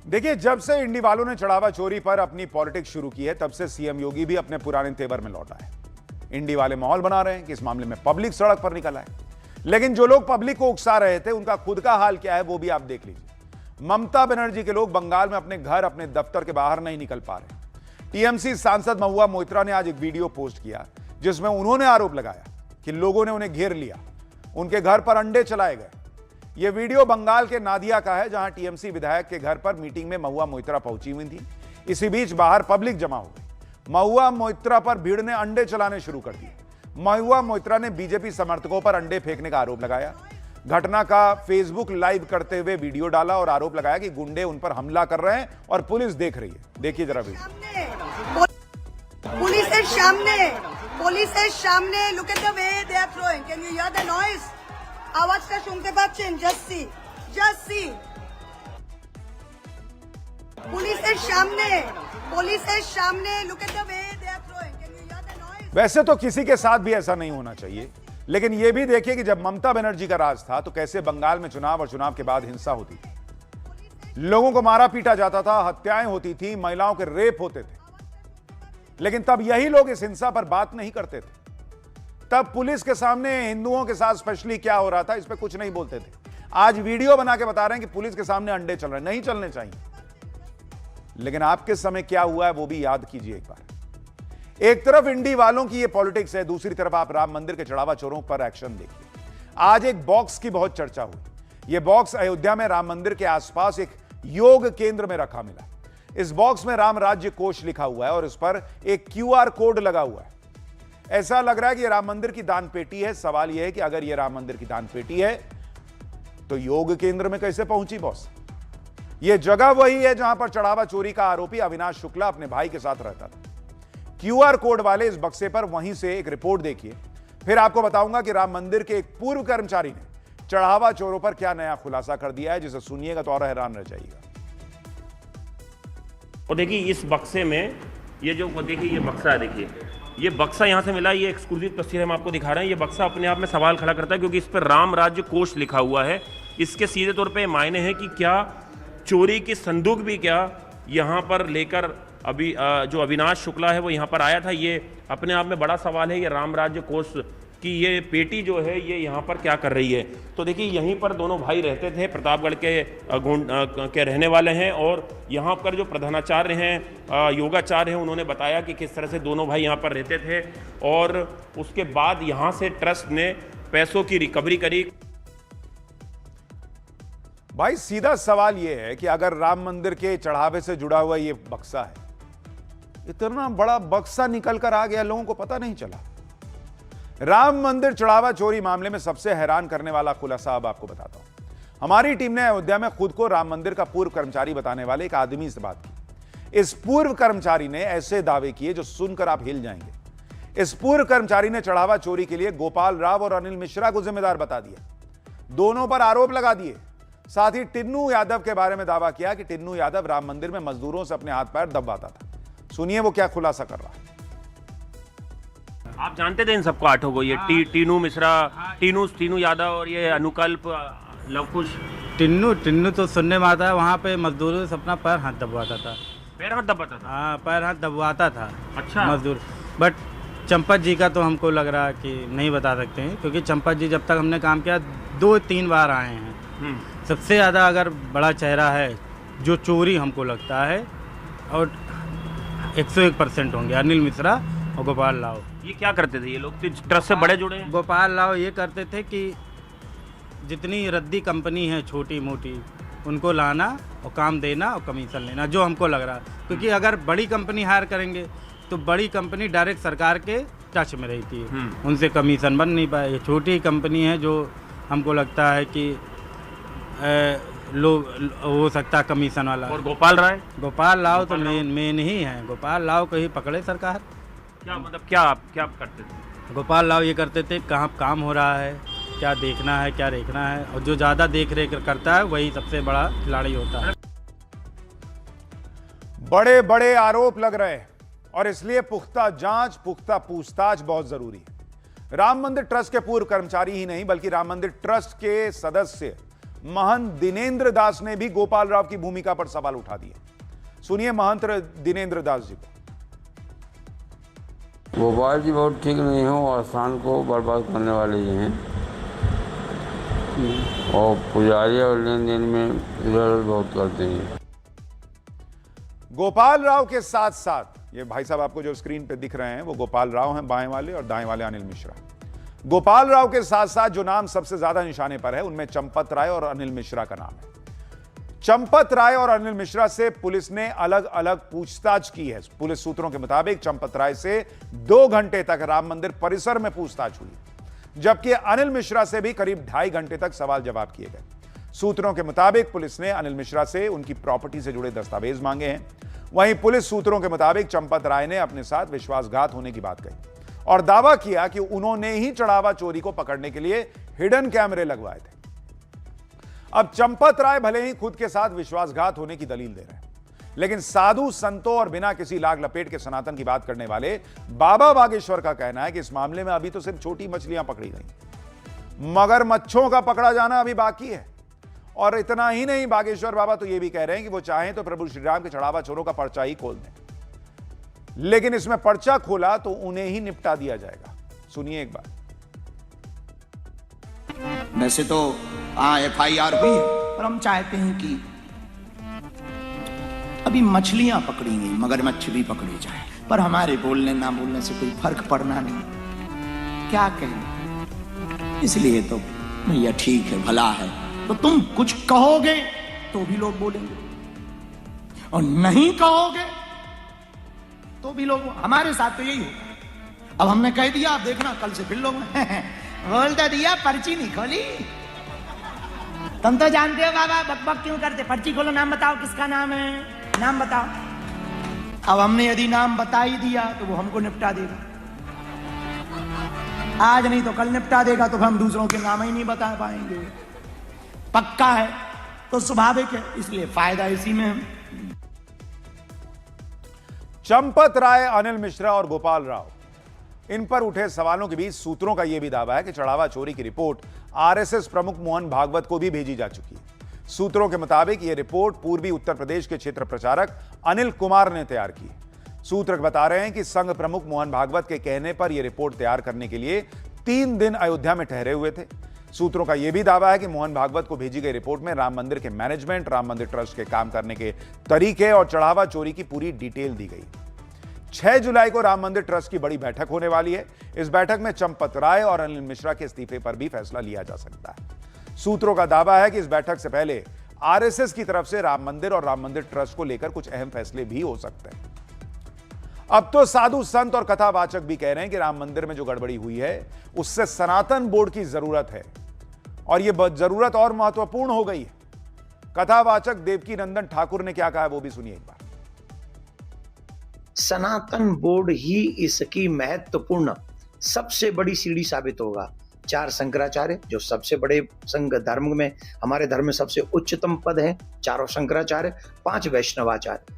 देखिए, जब से इंडी वालों ने चढ़ावा चोरी पर अपनी पॉलिटिक्स शुरू की है, तब से सीएम योगी भी अपने पुराने तेवर में लौटा है। इंडी वाले माहौल बना रहे हैं कि इस मामले में पब्लिक सड़क पर निकल आए। लेकिन जो लोग पब्लिक को उकसा रहे थे, उनका खुद का हाल क्या है वो भी आप देख लीजिए। ममता बनर्जी के लोग बंगाल में अपने घर, अपने दफ्तर के बाहर नहीं निकल पा रहे। टीएमसी सांसद महुआ मोइत्रा ने आज एक वीडियो पोस्ट किया जिसमें उन्होंने आरोप लगाया कि लोगों ने उन्हें घेर लिया, उनके घर पर अंडे चलाए गए। यह वीडियो बंगाल के नादिया का है, जहां टीएमसी विधायक के घर पर मीटिंग में महुआ मोइत्रा पहुंची हुई थी। इसी बीच बाहर पब्लिक जमा हो गई। महुआ मोइत्रा पर भीड़ ने अंडे चलाने शुरू कर दिए। महुआ मोइत्रा ने बीजेपी समर्थकों पर अंडे फेंकने का आरोप लगाया। घटना का फेसबुक लाइव करते हुए वीडियो डाला और आरोप लगाया कि गुंडे उन पर हमला कर रहे हैं और पुलिस देख रही है। देखिए जरा वीडियो। पुलिस सामने look at the way they are throwing, can you hear the noise? आवाजটা শুনতে পাচ্ছেন? just see পুলিশের সামনে look at the way they are throwing, can you hear the noise? वैसे तो किसी के साथ भी ऐसा नहीं होना चाहिए, लेकिन यह भी देखिए कि जब ममता बनर्जी का राज था तो कैसे बंगाल में चुनाव और चुनाव के बाद हिंसा होती थी। लोगों को मारा पीटा जाता था, हत्याएं होती थी, महिलाओं के रेप होते थे। लेकिन तब यही लोग इस हिंसा पर बात नहीं करते थे। तब पुलिस के सामने हिंदुओं के साथ स्पेशली क्या हो रहा था इस पे कुछ नहीं बोलते थे। आज वीडियो बना के बता रहे हैं कि पुलिस के सामने अंडे चल रहे हैं, नहीं चलने चाहिए। लेकिन आपके समय क्या हुआ है वो भी याद कीजिए एक बार। एक तरफ इंडी वालों की ये पॉलिटिक्स है, दूसरी तरफ आप राम मंदिर के चढ़ावा चोरों पर एक्शन देखिए। आज एक बॉक्स की बहुत चर्चा हुई। यह बॉक्स अयोध्या में राम मंदिर के आसपास एक योग केंद्र में रखा मिला। इस बॉक्स में राम राज्य कोष लिखा हुआ है और उस पर एक क्यूआर कोड लगा हुआ है। ऐसा लग रहा है कि यह राम मंदिर की दान पेटी है। सवाल यह है कि अगर यह राम मंदिर की दान पेटी है तो योग केंद्र में कैसे पहुंची बॉस? यह जगह वही है जहां पर चढ़ावा चोरी का आरोपी अविनाश शुक्ला अपने भाई के साथ रहता था। क्यूआर कोड वाले इस बक्से पर वहीं से एक रिपोर्ट देखिए, फिर आपको बताऊंगा कि राम मंदिर के एक पूर्व कर्मचारी ने चढ़ावा चोरों पर क्या नया खुलासा कर दिया है, जिसे सुनिएगा तो और हैरान रह जाइएगा। और देखिए इस बक्से में ये जो देखिए ये बक्सा है, देखिए ये बक्सा यहाँ से मिला। ये एक्सक्लूसिव तस्वीर हम आपको दिखा रहे हैं। ये बक्सा अपने आप में सवाल खड़ा करता है क्योंकि इस पर राम राज्य कोष लिखा हुआ है। इसके सीधे तौर पे मायने हैं कि क्या चोरी की संदूक भी क्या यहाँ पर लेकर अभी जो अविनाश शुक्ला है वो यहाँ पर आया था। ये अपने आप में बड़ा सवाल है। ये राम राज्य कोष की ये पेटी जो है ये यहाँ पर क्या कर रही है। तो देखिए यहीं पर दोनों भाई रहते थे, प्रतापगढ़ के रहने वाले हैं। और यहाँ पर जो प्रधानाचार्य हैं, योगाचार्य हैं, उन्होंने बताया कि किस तरह से दोनों भाई यहाँ पर रहते थे। और उसके बाद यहाँ से ट्रस्ट ने पैसों की रिकवरी करी। भाई सीधा सवाल यह है कि अगर राम मंदिर के चढ़ावे से जुड़ा हुआ ये बक्सा है, इतना बड़ा बक्सा निकल कर आ गया, लोगों को पता नहीं चला। राम मंदिर चढ़ावा चोरी मामले में सबसे हैरान करने वाला खुलासा अब आपको बताता हूं। हमारी टीम ने अयोध्या में खुद को राम मंदिर का पूर्व कर्मचारी बताने वाले एक आदमी से बात की। इस पूर्व कर्मचारी ने ऐसे दावे किए जो सुनकर आप हिल जाएंगे। इस पूर्व कर्मचारी ने चढ़ावा चोरी के लिए गोपाल राव और अनिल मिश्रा को जिम्मेदार बता दिया, दोनों पर आरोप लगा दिए। साथ ही टिन्नू यादव के बारे में दावा किया कि टिन्नू यादव राम मंदिर में मजदूरों से अपने हाथ पैर दबाता था। सुनिए वो क्या खुलासा कर रहा है। आप जानते थे इन सबको, आठों को? ये टीनू मिश्रा, टीनू यादव और ये अनुकल्प, लवकुश। टिन्नू तो सुनने में आता है वहाँ पे मजदूरों से अपना पैर हाथ दबवाता था। पैर हाथ दबाता था? हाँ, पैर हाथ दबवाता था। अच्छा। मजदूर। बट चंपत जी का तो हमको लग रहा है कि नहीं बता सकते हैं, क्योंकि चंपत जी जब तक हमने काम किया 2-3 बार आए हैं। सबसे ज़्यादा अगर बड़ा चेहरा है जो चोरी हमको लगता है और 101% होंगे अनिल मिश्रा और गोपाल राव। ये क्या करते थे ये लोग? ट्रस्ट से बड़े जुड़े हैं। गोपाल राव ये करते थे कि जितनी रद्दी कंपनी है छोटी मोटी, उनको लाना और काम देना और कमीशन लेना, जो हमको लग रहा है। क्योंकि अगर बड़ी कंपनी हायर करेंगे तो बड़ी कंपनी डायरेक्ट सरकार के टच में रहती है, उनसे कमीशन बन नहीं पाए। ये छोटी कंपनी है जो हमको लगता है कि लोग हो सकता है कमीशन वाला। और गोपाल राव तो मेन ही है। गोपाल राव को ही पकड़े सरकार। क्या मतलब क्या करते थे? गोपाल राव ये करते थे कहाँ काम हो रहा है, क्या देखना है, क्या देखना है, और जो ज़्यादा देख रेख करता है वही सबसे बड़ा खिलाड़ी होता है। बड़े बड़े आरोप लग रहे हैं और इसलिए पुख्ता जांच, पुख्ता पूछताछ बहुत जरूरी है। राम मंदिर ट्रस्ट के पूर्व कर्मचारी ही नहीं बल्कि राम मंदिर ट्रस्ट के सदस्य महंत दिनेंद्र दास ने भी गोपाल राव की भूमिका पर सवाल उठा दिए। सुनिए महंत दिनेंद्र दास जी को। गोपाल जी बहुत ठीक नहीं हो और स्थान को बर्बाद करने वाले ही हैं और पुजारी और लेन देन में इधर उधर बहुत करते हैं। गोपाल राव के साथ साथ ये भाई साहब आपको जो स्क्रीन पे दिख रहे हैं वो गोपाल राव हैं, बाएं वाले, और दाएं वाले अनिल मिश्रा। गोपाल राव के साथ साथ जो नाम सबसे ज्यादा निशाने पर है उनमें चंपत राय और अनिल मिश्रा का नाम है। चंपत राय और अनिल मिश्रा से पुलिस ने अलग अलग पूछताछ की है। पुलिस सूत्रों के मुताबिक चंपत राय से 2 घंटे तक राम मंदिर परिसर में पूछताछ हुई, जबकि अनिल मिश्रा से भी करीब 2.5 घंटे तक सवाल जवाब किए गए। सूत्रों के मुताबिक पुलिस ने अनिल मिश्रा से उनकी प्रॉपर्टी से जुड़े दस्तावेज मांगे हैं। वहीं पुलिस सूत्रों के मुताबिक चंपत राय ने अपने साथ विश्वासघात होने की बात कही और दावा किया कि उन्होंने ही चढ़ावा चोरी को पकड़ने के लिए हिडन कैमरे लगवाए थे। अब चंपत राय भले ही खुद के साथ विश्वासघात होने की दलील दे रहे हैं, लेकिन साधु संतों और बिना किसी लाग लपेट के सनातन की बात करने वाले बाबा बागेश्वर का कहना है कि इस मामले में अभी तो सिर्फ छोटी मछलियां पकड़ी गई, मगरमच्छों का पकड़ा जाना अभी बाकी है। और इतना ही नहीं, बागेश्वर बाबा तो यह भी कह रहे हैं कि वो चाहें तो प्रभु श्री राम के चढ़ावा चोरों का पर्चा ही खोल दें, लेकिन इसमें पर्चा खोला तो उन्हें ही निपटा दिया जाएगा। सुनिए एक बार। वैसे तो FIR हुई है, पर हम चाहते हैं कि अभी मछलियां पकड़ी गई, मगरमच्छ भी पकड़ी जाए, पर हमारे बोलने ना बोलने से कोई फर्क पड़ना नहीं, क्या कहें। इसलिए तो भैया ठीक है, भला है, तो तुम कुछ कहोगे तो भी लोग बोलेंगे और नहीं कहोगे तो भी लोग। हमारे साथ तो यही होगा। अब हमने कह दिया, आप देखना कल से फिर लोग बोल तो दिया, पर्ची नहीं खोली। तुम तो जानते हो बाबा बकबक क्यों करते, पर्ची खोलो, नाम बताओ किसका नाम है, नाम बताओ। अब हमने यदि नाम बता ही दिया तो वो हमको निपटा देगा, आज नहीं तो कल निपटा देगा, तो हम दूसरों के नाम ही नहीं बता पाएंगे। पक्का है तो स्वाभाविक है, इसलिए फायदा इसी में है। चंपत राय, अनिल मिश्रा और गोपाल राव, इन पर उठे सवालों के बीच सूत्रों का यह भी दावा है कि चढ़ावा चोरी की रिपोर्ट आरएसएस प्रमुख मोहन भागवत को भी भेजी जा चुकी है। सूत्रों के मुताबिक यह रिपोर्ट पूर्वी उत्तर प्रदेश के क्षेत्र प्रचारक अनिल कुमार ने तैयार की है। सूत्र बता रहे हैं कि संघ प्रमुख मोहन भागवत के कहने पर यह रिपोर्ट तैयार करने के लिए 3 दिन अयोध्या में ठहरे हुए थे। सूत्रों का यह भी दावा है कि मोहन भागवत को भेजी गई रिपोर्ट में राम मंदिर के मैनेजमेंट, राम मंदिर ट्रस्ट के काम करने के तरीके और चढ़ावा चोरी की पूरी डिटेल दी गई। 6 जुलाई को राम मंदिर ट्रस्ट की बड़ी बैठक होने वाली है। इस बैठक में चंपत राय और अनिल मिश्रा के इस्तीफे पर भी फैसला लिया जा सकता है। सूत्रों का दावा है कि इस बैठक से पहले आरएसएस की तरफ से राम मंदिर और राम मंदिर ट्रस्ट को लेकर कुछ अहम फैसले भी हो सकते हैं। अब तो साधु संत और कथावाचक भी कह रहे हैं कि राम मंदिर में जो गड़बड़ी हुई है उससे सनातन बोर्ड की जरूरत है, और यह जरूरत और महत्वपूर्ण हो गई है। कथावाचक देवकी नंदन ठाकुर ने क्या कहा है वो भी सुनिए एक बार। सनातन बोर्ड ही इसकी महत्वपूर्ण सबसे बड़ी सीढ़ी साबित होगा। 4 शंकराचार्य जो सबसे बड़े संघ धर्म में, हमारे धर्म में सबसे उच्चतम पद है, 4 शंकराचार्य, 5 वैष्णवाचार्य,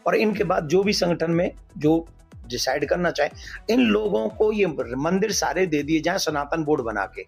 और इनके बाद जो भी संगठन में जो डिसाइड करना चाहे, इन लोगों को ये मंदिर सारे दे दिए जाए सनातन बोर्ड बना के।